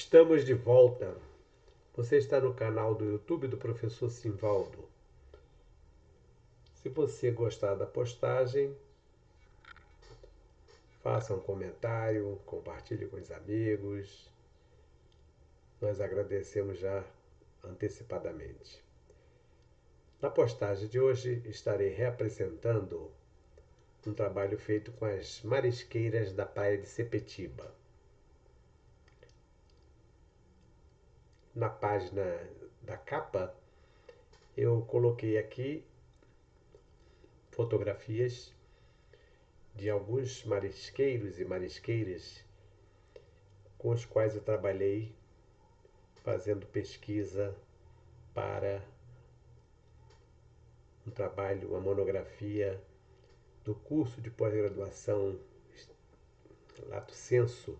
Estamos de volta. Você está no canal do YouTube do Professor Simvaldo. Se você gostar da postagem, faça um comentário, compartilhe com os amigos. Nós agradecemos já antecipadamente. Na postagem de hoje estarei reapresentando um trabalho feito com as marisqueiras da praia de Sepetiba. Na página da capa, eu coloquei aqui fotografias de alguns marisqueiros e marisqueiras com os quais eu trabalhei fazendo pesquisa para um trabalho, uma monografia do curso de pós-graduação Lato Sensu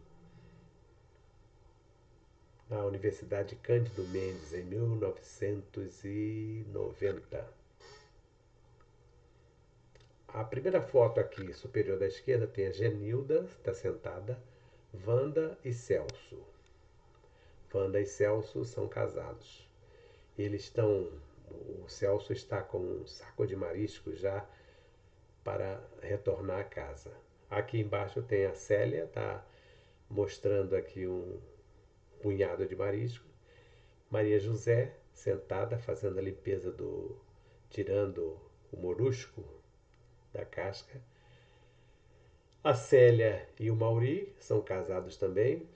na Universidade Cândido Mendes em 1990. A primeira foto aqui, superior da esquerda, tem a Genilda, está sentada, Wanda e Celso. Wanda e Celso são casados. O Celso está com um saco de marisco já para retornar a casa. Aqui embaixo tem a Célia, está mostrando aqui um punhado de marisco. Maria José, sentada, fazendo a limpeza tirando o molusco da casca. A Célia e o Mauri são casados também,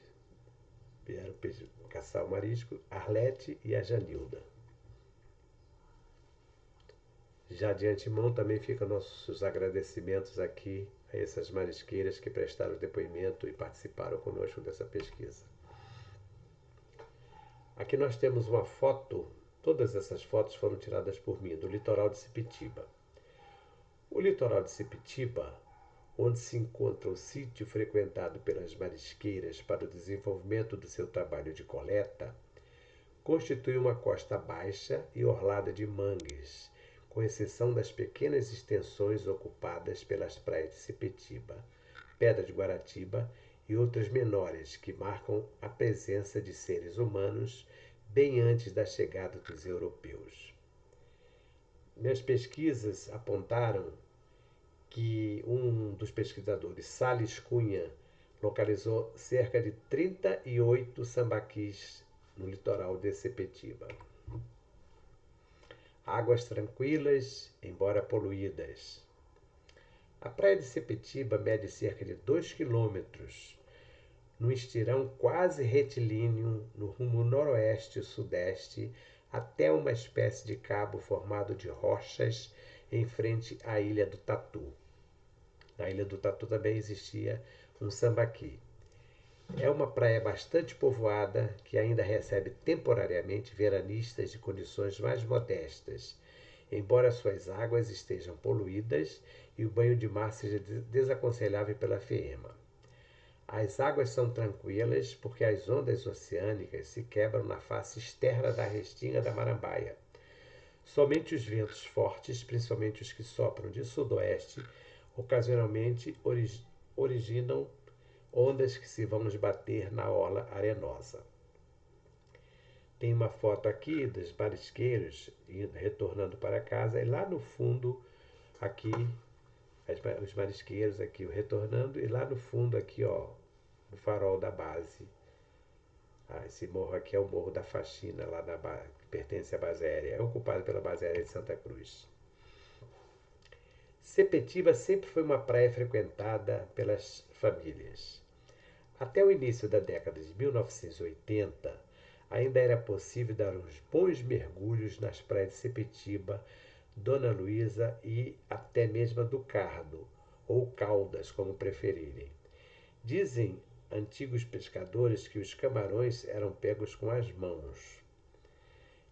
vieram caçar o marisco. Arlete e a Janilda. Já de antemão também ficam nossos agradecimentos aqui a essas marisqueiras que prestaram depoimento e participaram conosco dessa pesquisa. Aqui nós temos uma foto, todas essas fotos foram tiradas por mim, do litoral de Sepetiba. O litoral de Sepetiba, onde se encontra o sítio frequentado pelas marisqueiras para o desenvolvimento do seu trabalho de coleta, constitui uma costa baixa e orlada de mangues, com exceção das pequenas extensões ocupadas pelas praias de Sepetiba, Pedra de Guaratiba e outras menores que marcam a presença de seres humanos bem antes da chegada dos europeus. Minhas pesquisas apontaram que um dos pesquisadores, Salles Cunha, localizou cerca de 38 sambaquis no litoral de Sepetiba. Águas tranquilas, embora poluídas. A praia de Sepetiba mede cerca de 2 quilômetros, num estirão quase retilíneo no rumo noroeste-sudeste, até uma espécie de cabo formado de rochas em frente à Ilha do Tatu. Na Ilha do Tatu também existia um sambaqui. É uma praia bastante povoada que ainda recebe temporariamente veranistas de condições mais modestas, embora suas águas estejam poluídas e o banho de mar seja desaconselhável pela FEEMA. As águas são tranquilas porque as ondas oceânicas se quebram na face externa da restinga da Marambaia. Somente os ventos fortes, principalmente os que sopram de sudoeste, ocasionalmente originam ondas que se vão esbater na orla arenosa. Tem uma foto aqui dos marisqueiros retornando para casa e lá no fundo, aqui, os marisqueiros aqui retornando e lá no fundo aqui, ó, o farol da base. Esse morro aqui é o Morro da Faxina, lá que pertence à base aérea, é ocupado pela base aérea de Santa Cruz. Sepetiba sempre foi uma praia frequentada pelas famílias. Até o início da década de 1980, ainda era possível dar uns bons mergulhos nas praias de Sepetiba, Dona Luísa e até mesmo do Cardo, ou Caldas, como preferirem. Dizem antigos pescadores que os camarões eram pegos com as mãos.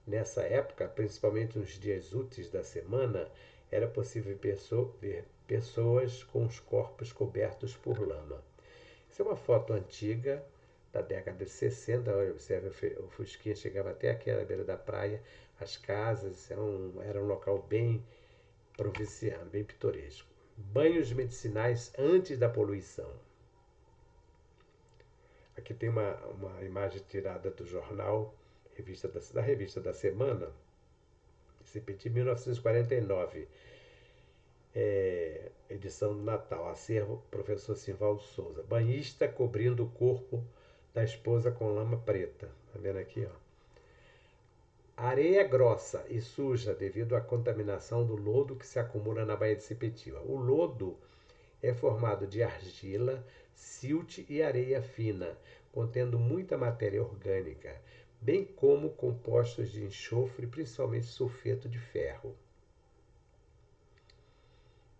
Nessa época, principalmente nos dias úteis da semana, era possível ver pessoas com os corpos cobertos por lama. Essa é uma foto antiga, da década de 60. Olha, observe, o Fusquinha chegava até aqui à beira da praia. As casas era um local bem provinciano, bem pitoresco. Banhos medicinais antes da poluição. Aqui tem uma imagem tirada do jornal, da revista da Semana, CPT 1949, edição do Natal, acervo professor Simvaldo Souza. Banhista cobrindo o corpo da esposa com lama preta. Tá vendo aqui, ó? A areia é grossa e suja devido à contaminação do lodo que se acumula na Baía de Sepetiba. O lodo é formado de argila, silt e areia fina, contendo muita matéria orgânica, bem como compostos de enxofre, principalmente sulfeto de ferro.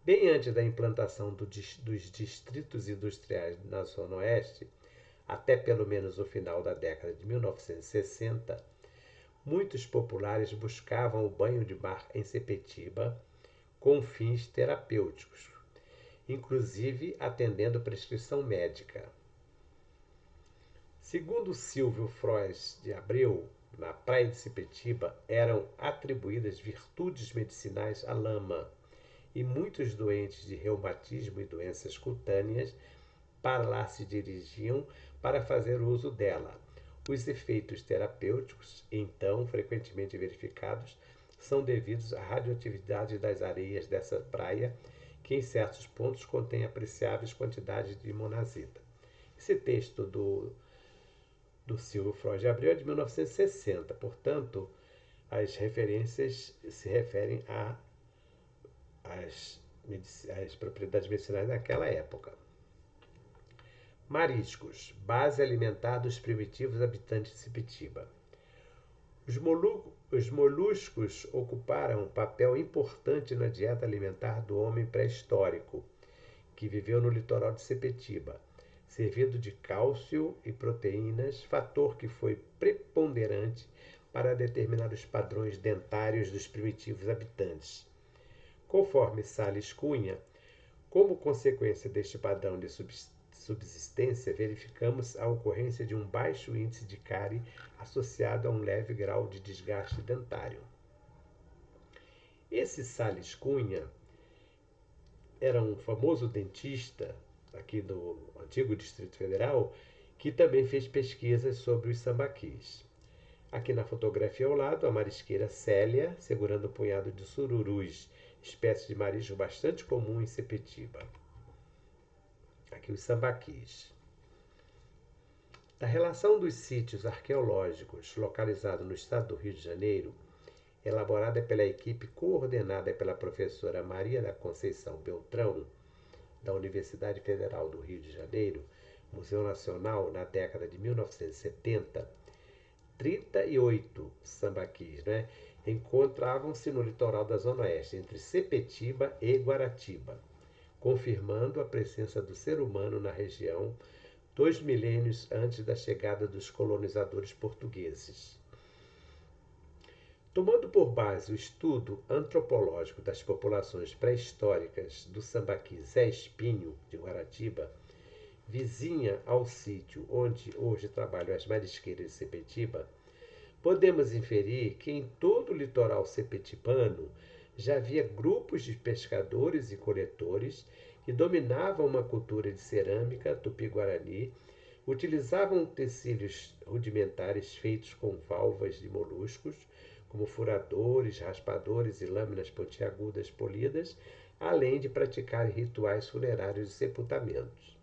Bem antes da implantação dos distritos industriais na Zona Oeste, até pelo menos o final da década de 1960, muitos populares buscavam o banho de mar em Sepetiba com fins terapêuticos, inclusive atendendo prescrição médica. Segundo Silvio Frois de Abreu, na praia de Sepetiba eram atribuídas virtudes medicinais à lama, e muitos doentes de reumatismo e doenças cutâneas para lá se dirigiam para fazer uso dela. Os efeitos terapêuticos, então frequentemente verificados, são devidos à radioatividade das areias dessa praia, que em certos pontos contém apreciáveis quantidades de monazita. Esse texto do Silvio Frois de Abreu é de 1960, portanto, as referências se referem às propriedades medicinais daquela época. Mariscos, base alimentar dos primitivos habitantes de Sepetiba. Os moluscos ocuparam um papel importante na dieta alimentar do homem pré-histórico, que viveu no litoral de Sepetiba, servido de cálcio e proteínas, fator que foi preponderante para determinar os padrões dentários dos primitivos habitantes. Conforme Salles Cunha, como consequência deste padrão de subsistência, verificamos a ocorrência de um baixo índice de cárie associado a um leve grau de desgaste dentário. Esse Salles Cunha era um famoso dentista aqui do antigo Distrito Federal, que também fez pesquisas sobre os sambaquis. Aqui na fotografia ao lado, a marisqueira Célia segurando um punhado de sururus, espécie de marisco bastante comum em Sepetiba. Aqui os sambaquis. Da relação dos sítios arqueológicos localizados no estado do Rio de Janeiro, elaborada pela equipe coordenada pela professora Maria da Conceição Beltrão, da Universidade Federal do Rio de Janeiro, Museu Nacional, na década de 1970, 38 sambaquis, encontravam-se no litoral da Zona Oeste, entre Sepetiba e Guaratiba, confirmando a presença do ser humano na região 2 milênios antes da chegada dos colonizadores portugueses. Tomando por base o estudo antropológico das populações pré-históricas do sambaqui Zé Espinho, de Guaratiba, vizinha ao sítio onde hoje trabalham as marisqueiras de Sepetiba, podemos inferir que em todo o litoral sepetibano já havia grupos de pescadores e coletores que dominavam uma cultura de cerâmica tupi-guarani, utilizavam utensílios rudimentares feitos com valvas de moluscos, como furadores, raspadores e lâminas pontiagudas polidas, além de praticar rituais funerários e sepultamentos.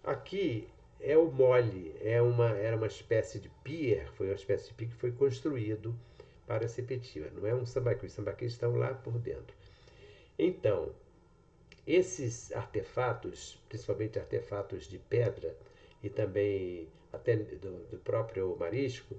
Aqui é o mole, era uma espécie de pier, foi uma espécie de pier que foi construído para Sepetiba, não é um sambaqui, os sambaquis estão lá por dentro. Então, esses artefatos, principalmente artefatos de pedra e também até do próprio marisco,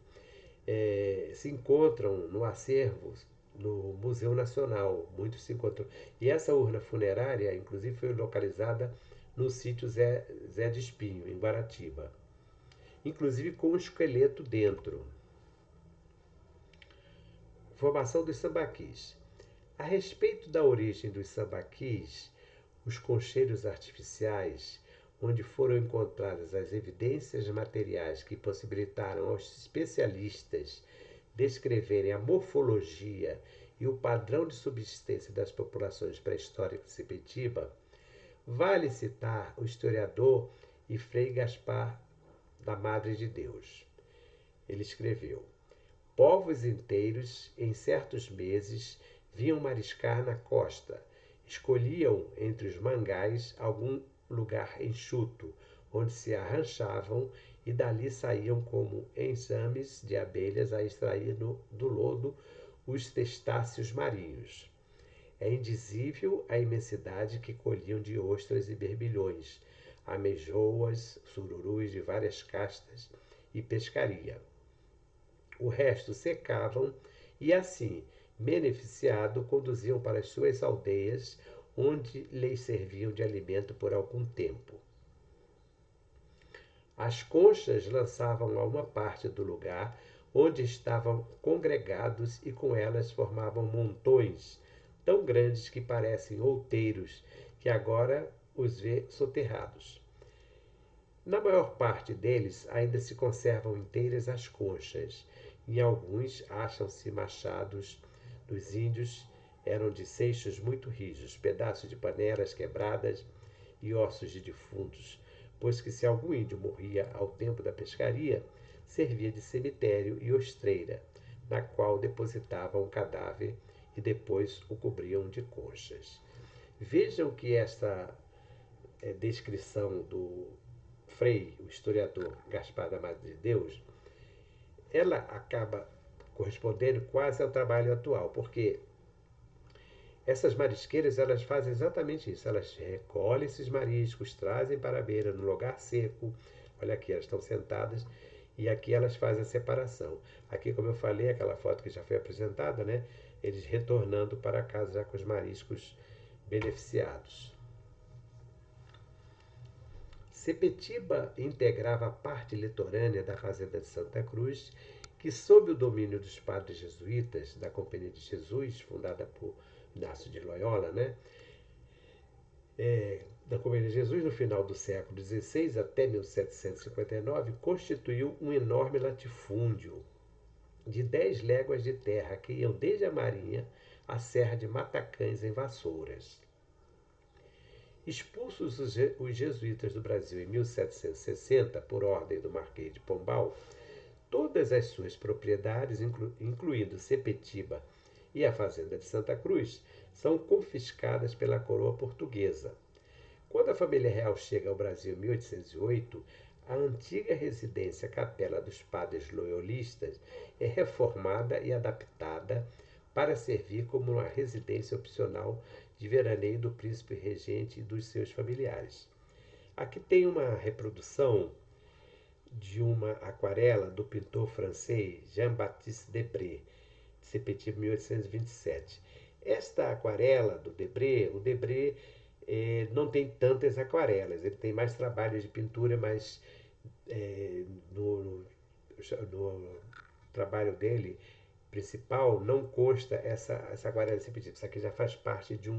se encontram no acervo no Museu Nacional, muitos se encontram. E essa urna funerária, inclusive, foi localizada no sítio Zé de Espinho, em Guaratiba, inclusive com um esqueleto dentro. Formação dos sambaquis. A respeito da origem dos sambaquis, os concheiros artificiais, onde foram encontradas as evidências materiais que possibilitaram aos especialistas descreverem a morfologia e o padrão de subsistência das populações pré-históricas de Sepetiba, vale citar o historiador e Frei Gaspar da Madre de Deus. Ele escreveu: povos inteiros, em certos meses, vinham mariscar na costa. Escolhiam entre os mangais algum lugar enxuto, onde se arranchavam e dali saíam como enxames de abelhas a extrair do lodo os testáceos marinhos. É indizível a imensidade que colhiam de ostras e berbilhões, ameijoas, sururus de várias castas e pescaria. O resto secavam e, assim, beneficiado, conduziam para as suas aldeias, onde lhes serviam de alimento por algum tempo. As conchas lançavam a uma parte do lugar onde estavam congregados e com elas formavam montões tão grandes que parecem outeiros, que agora os vê soterrados. Na maior parte deles ainda se conservam inteiras as conchas. Em alguns acham-se machados dos índios, eram de seixos muito rijos, pedaços de panelas quebradas e ossos de defuntos, pois que se algum índio morria ao tempo da pescaria, servia de cemitério e ostreira, na qual depositavam o cadáver e depois o cobriam de conchas. Vejam que esta descrição do Frei, o historiador Gaspar da Madre de Deus, ela acaba correspondendo quase ao trabalho atual, porque essas marisqueiras, elas fazem exatamente isso. Elas recolhem esses mariscos, trazem para a beira, no lugar seco. Olha aqui, elas estão sentadas e aqui elas fazem a separação. Aqui, como eu falei, aquela foto que já foi apresentada, né? Eles retornando para casa já com os mariscos beneficiados. Sepetiba integrava a parte litorânea da fazenda de Santa Cruz, que, sob o domínio dos padres jesuítas da Companhia de Jesus, fundada por Inácio de Loyola, né? Da Companhia de Jesus, no final do século XVI até 1759, constituiu um enorme latifúndio de 10 léguas de terra que iam desde a Marinha à Serra de Matacães, em Vassouras. Expulsos os jesuítas do Brasil em 1760, por ordem do Marquês de Pombal, todas as suas propriedades, incluindo Sepetiba e a fazenda de Santa Cruz, são confiscadas pela coroa portuguesa. Quando a família real chega ao Brasil em 1808, a antiga residência Capela dos Padres Loyolistas é reformada e adaptada para servir como uma residência opcional de veraneio do príncipe regente e dos seus familiares. Aqui tem uma reprodução de uma aquarela do pintor francês Jean-Baptiste Debré, de Sepetiba, 1827. Esta aquarela do Debré, o Debré não tem tantas aquarelas, ele tem mais trabalhos de pintura, mas no trabalho dele principal não consta essa aquarela de Sepetiba. Isso aqui já faz parte de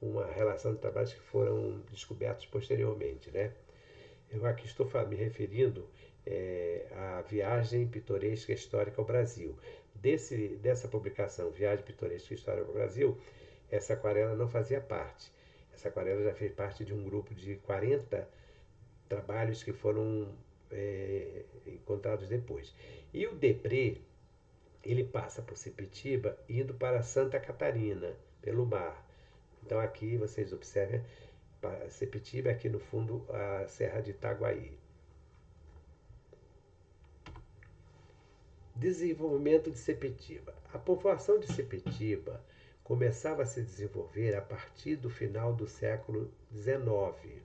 uma relação de trabalhos que foram descobertos posteriormente, né? Eu aqui estou me referindo à Viagem Pitoresca Histórica ao Brasil. Dessa publicação, Viagem Pitoresca Histórica ao Brasil, essa aquarela não fazia parte. Essa aquarela já fez parte de um grupo de 40 trabalhos que foram encontrados depois. E o Debré, ele passa por Sepetiba indo para Santa Catarina, pelo mar. Então aqui vocês observem, Sepetiba, aqui no fundo a Serra de Itaguaí. Desenvolvimento de Sepetiba. A povoação de Sepetiba começava a se desenvolver a partir do final do século XIX,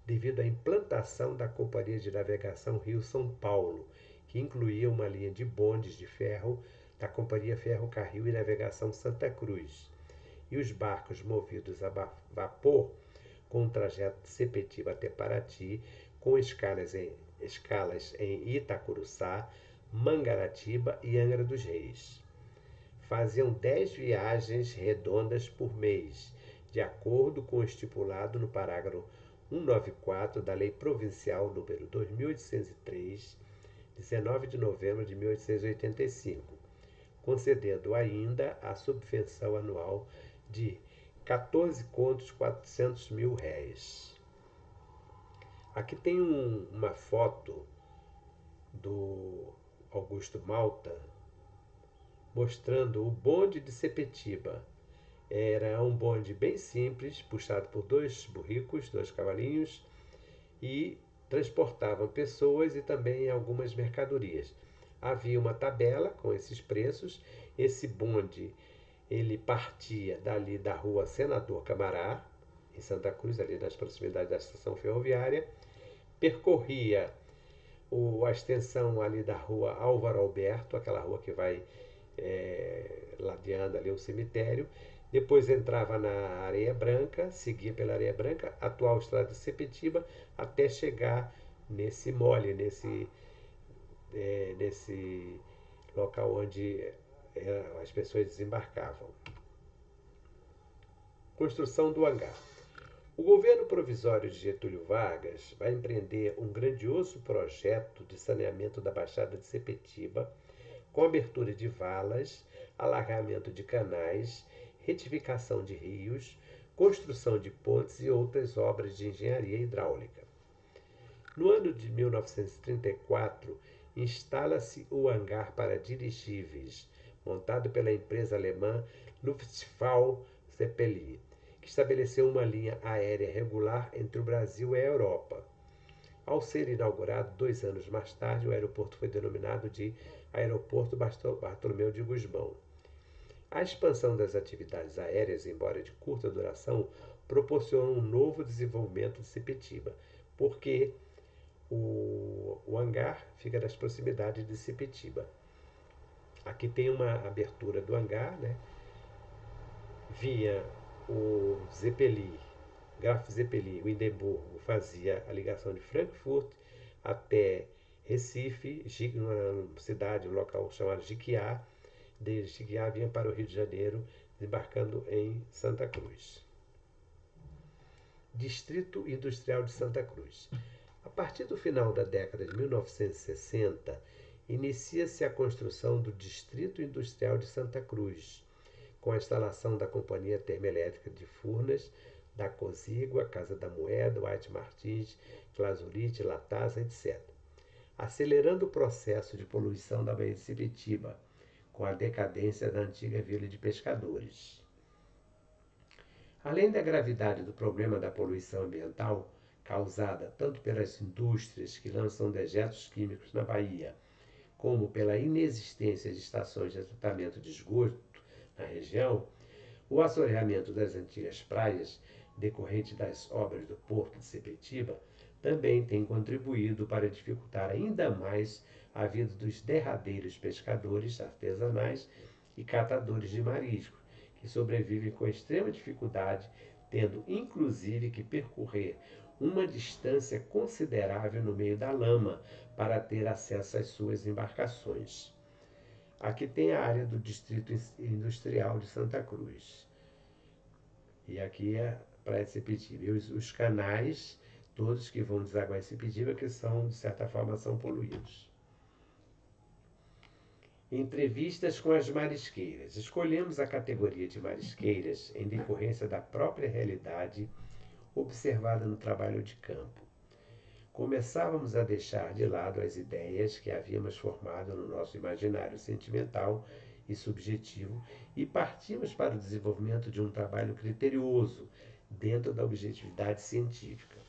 devido à implantação da Companhia de Navegação Rio-São Paulo, que incluía uma linha de bondes de ferro da Companhia Ferrocarril e Navegação Santa Cruz, e os barcos movidos a vapor com o trajeto de Sepetiba até Paraty, com escalas em Itacuruçá, Mangaratiba e Angra dos Reis. Faziam 10 viagens redondas por mês, de acordo com o estipulado no parágrafo 194 da Lei Provincial número 2803, 19 de novembro de 1885, concedendo ainda a subvenção anual de 14 contos 400 mil réis. Aqui tem uma foto do Augusto Malta mostrando o bonde de Sepetiba. Era um bonde bem simples, puxado por dois burricos, dois cavalinhos, e transportavam pessoas e também algumas mercadorias. Havia uma tabela com esses preços. Esse bonde ele partia dali da rua Senador Camará, em Santa Cruz, ali nas proximidades da estação ferroviária, percorria a extensão ali da rua Álvaro Alberto, aquela rua que vai ladeando ali o cemitério. Depois entrava na Areia Branca, seguia pela Areia Branca, atual estrada de Sepetiba, até chegar nesse mole, nesse local onde as pessoas desembarcavam. Construção do hangar. O governo provisório de Getúlio Vargas vai empreender um grandioso projeto de saneamento da Baixada de Sepetiba, com abertura de valas, alargamento de canais, retificação de rios, construção de pontes e outras obras de engenharia hidráulica. No ano de 1934, instala-se o hangar para dirigíveis, montado pela empresa alemã Lufthansa Zeppelin, que estabeleceu uma linha aérea regular entre o Brasil e a Europa. Ao ser inaugurado 2 anos mais tarde, o aeroporto foi denominado de Aeroporto Bartolomeu de Gusmão. A expansão das atividades aéreas, embora de curta duração, proporciona um novo desenvolvimento de Sepetiba, porque o hangar fica nas proximidades de Sepetiba. Aqui tem uma abertura do hangar, né? Vinha o Zeppelin, Graf Zeppelin, o Hindenburgo, fazia a ligação de Frankfurt até Recife, uma cidade, um local chamado Jiquiá. De Jiquiá vinha para o Rio de Janeiro, desembarcando em Santa Cruz. Distrito Industrial de Santa Cruz. A partir do final da década de 1960, inicia-se a construção do Distrito Industrial de Santa Cruz, com a instalação da Companhia Termoelétrica de Furnas, da Cozigua, Casa da Moeda, White Martins, Clasurite, Latasa, etc., acelerando o processo de poluição da Baía de Sepetiba, com a decadência da antiga vila de pescadores. Além da gravidade do problema da poluição ambiental, causada tanto pelas indústrias que lançam dejetos químicos na Bahia, como pela inexistência de estações de tratamento de esgoto na região, o assoreamento das antigas praias, decorrente das obras do Porto de Sepetiba, também tem contribuído para dificultar ainda mais a vida dos derradeiros pescadores artesanais e catadores de marisco, que sobrevivem com extrema dificuldade, tendo inclusive que percorrer uma distância considerável no meio da lama para ter acesso às suas embarcações. Aqui tem a área do Distrito Industrial de Santa Cruz. E aqui é a Praia de Sepetiba. E os canais, todos que vão desaguar em Sepetiba, que são, de certa forma, são poluídos. Entrevistas com as marisqueiras. Escolhemos a categoria de marisqueiras em decorrência da própria realidade observada no trabalho de campo. Começávamos a deixar de lado as ideias que havíamos formado no nosso imaginário sentimental e subjetivo e partimos para o desenvolvimento de um trabalho criterioso dentro da objetividade científica.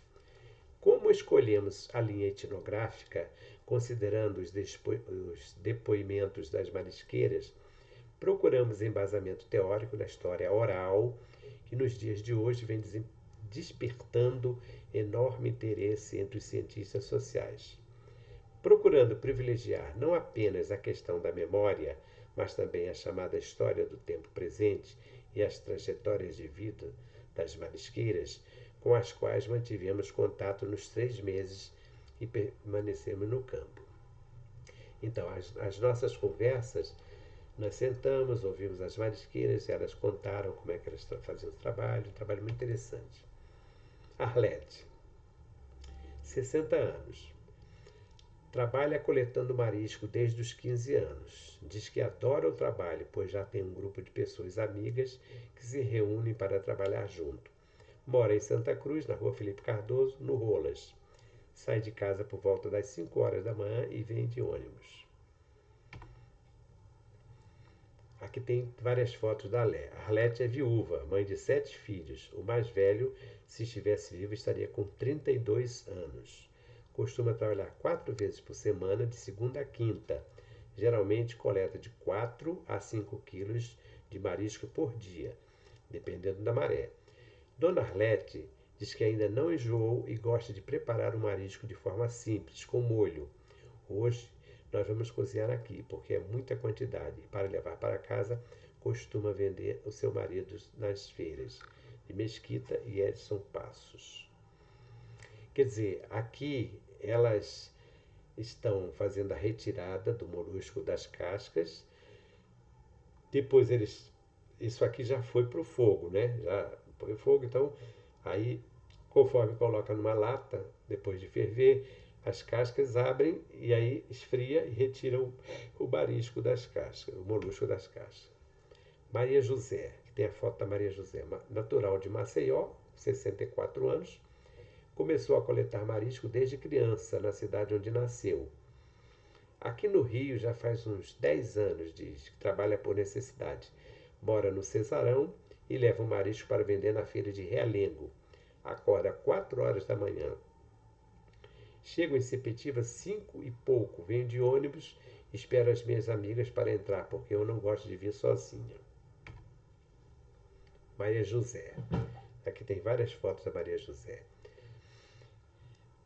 Como escolhemos a linha etnográfica, considerando os depoimentos das marisqueiras, procuramos embasamento teórico na história oral, que nos dias de hoje vem despertando enorme interesse entre os cientistas sociais. Procurando privilegiar não apenas a questão da memória, mas também a chamada história do tempo presente e as trajetórias de vida das marisqueiras, com as quais mantivemos contato nos 3 meses e permanecemos no campo. Então, as nossas conversas, nós sentamos, ouvimos as marisqueiras, elas contaram como é que elas faziam o trabalho muito interessante. Arlete, 60 anos. Trabalha coletando marisco desde os 15 anos. Diz que adora o trabalho, pois já tem um grupo de pessoas amigas que se reúnem para trabalhar junto. Mora em Santa Cruz, na rua Felipe Cardoso, no Rolas. sai de casa por volta das 5 horas da manhã e vem de ônibus. Aqui tem várias fotos da Arlete é viúva, mãe de 7 filhos. O mais velho, se estivesse vivo, estaria com 32 anos. Costuma trabalhar 4 vezes por semana, de segunda a quinta. Geralmente coleta de 4 a 5 quilos de marisco por dia, dependendo da maré. Dona Arlete diz que ainda não enjoou e gosta de preparar o marisco de forma simples, com molho. Hoje nós vamos cozinhar aqui, porque é muita quantidade. E para levar para casa, costuma vender o seu marido nas feiras de Mesquita e Edson Passos. Quer dizer, aqui elas estão fazendo a retirada do molusco das cascas. Depois isso aqui já foi para o fogo, né? Já foi fogo, então aí conforme coloca numa lata, depois de ferver, as cascas abrem e aí esfria e retira o marisco das cascas, o molusco das cascas. Maria José, que tem a foto da Maria José, natural de Maceió, 64 anos, começou a coletar marisco desde criança, na cidade onde nasceu. Aqui no Rio já faz uns 10 anos, diz, que trabalha por necessidade. Mora no Cesarão e leva o marisco para vender na feira de Realengo. Acorda 4 horas da manhã. Chego em Sepetiba 5 e pouco, venho de ônibus, espero as minhas amigas para entrar, porque eu não gosto de vir sozinha. Maria José. Aqui tem várias fotos da Maria José.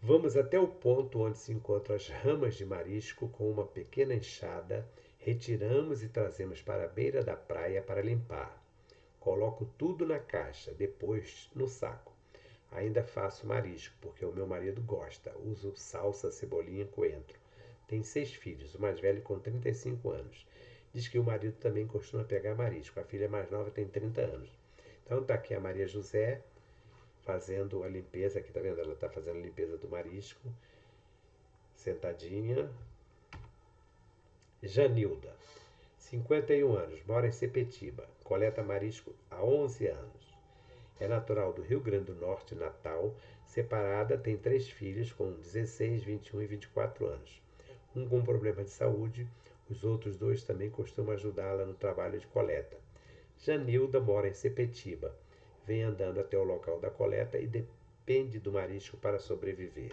Vamos até o ponto onde se encontram as ramas de marisco com uma pequena enxada, retiramos e trazemos para a beira da praia para limpar. Coloco tudo na caixa, depois no saco. Ainda faço marisco, porque o meu marido gosta. Uso salsa, cebolinha e coentro. Tem 6 filhos, o mais velho com 35 anos. Diz que o marido também costuma pegar marisco. A filha mais nova tem 30 anos. Então tá aqui a Maria José fazendo a limpeza. Aqui tá vendo? Ela tá fazendo a limpeza do marisco. Sentadinha. Janilda, 51 anos, mora em Sepetiba. Coleta marisco há 11 anos. É natural do Rio Grande do Norte, Natal, separada, tem 3 filhos com 16, 21 e 24 anos. Um com problema de saúde, os outros 2 também costumam ajudá-la no trabalho de coleta. Janilda mora em Sepetiba, vem andando até o local da coleta e depende do marisco para sobreviver.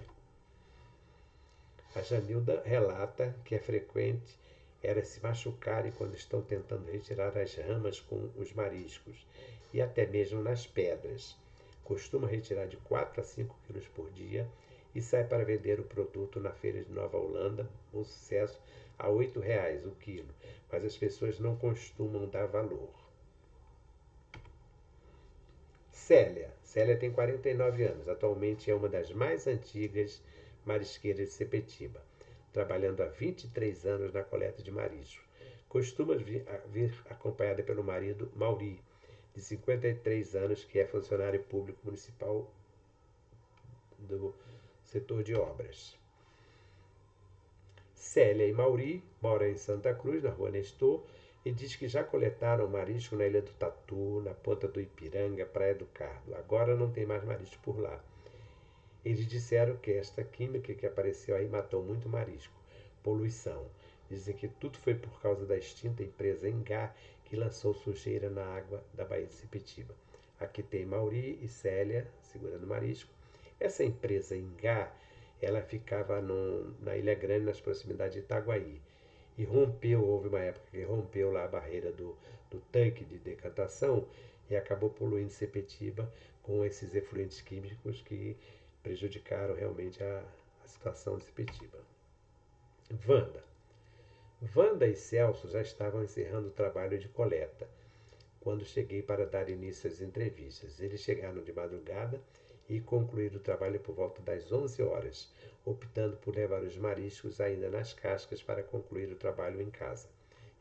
A Janilda relata que é frequente elas se machucarem quando estão tentando retirar as ramas com os mariscos e até mesmo nas pedras. Costuma retirar de 4 a 5 quilos por dia e sai para vender o produto na feira de Nova Holanda, um sucesso, a R$ 8,00 o quilo, mas as pessoas não costumam dar valor. Célia tem 49 anos, atualmente é uma das mais antigas marisqueiras de Sepetiba, trabalhando há 23 anos na coleta de marisco. Costuma vir acompanhada pelo marido Mauri, de 53 anos, que é funcionário público municipal do setor de obras. Célia e Mauri moram em Santa Cruz, na rua Nestor, e diz que já coletaram marisco na Ilha do Tatu, na Ponta do Ipiranga, Praia do Cardo. Agora não tem mais marisco por lá. Eles disseram que esta química que apareceu aí matou muito marisco. Poluição. Dizem que tudo foi por causa da extinta empresa Engá, que lançou sujeira na água da Baía de Sepetiba. Aqui tem Mauri e Célia segurando marisco. Essa empresa Engá, ela ficava na Ilha Grande, nas proximidades de Itaguaí. E houve uma época que rompeu lá a barreira do tanque de decantação e acabou poluindo Sepetiba com esses efluentes químicos que prejudicaram realmente a situação de Sepetiba. Wanda e Celso já estavam encerrando o trabalho de coleta quando cheguei para dar início às entrevistas. Eles chegaram de madrugada e concluíram o trabalho por volta das 11 horas, optando por levar os mariscos ainda nas cascas para concluir o trabalho em casa.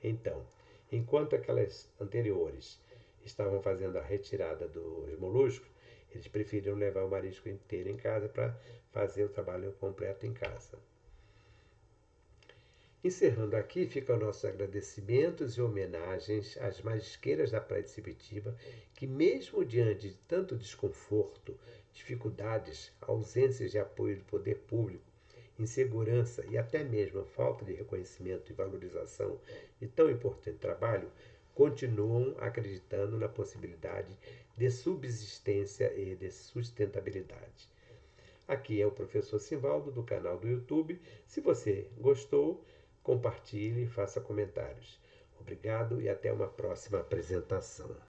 Então, enquanto aquelas anteriores estavam fazendo a retirada dos moluscos, eles preferiram levar o marisco inteiro em casa para fazer o trabalho completo em casa. Encerrando aqui, ficam nossos agradecimentos e homenagens às marisqueiras da Praia de Sepetiba, que mesmo diante de tanto desconforto, dificuldades, ausências de apoio do poder público, insegurança e até mesmo a falta de reconhecimento e valorização de tão importante trabalho, continuam acreditando na possibilidade de subsistência e de sustentabilidade. Aqui é o professor Simvaldo do canal do YouTube. Se você gostou, compartilhe e faça comentários. Obrigado e até uma próxima apresentação.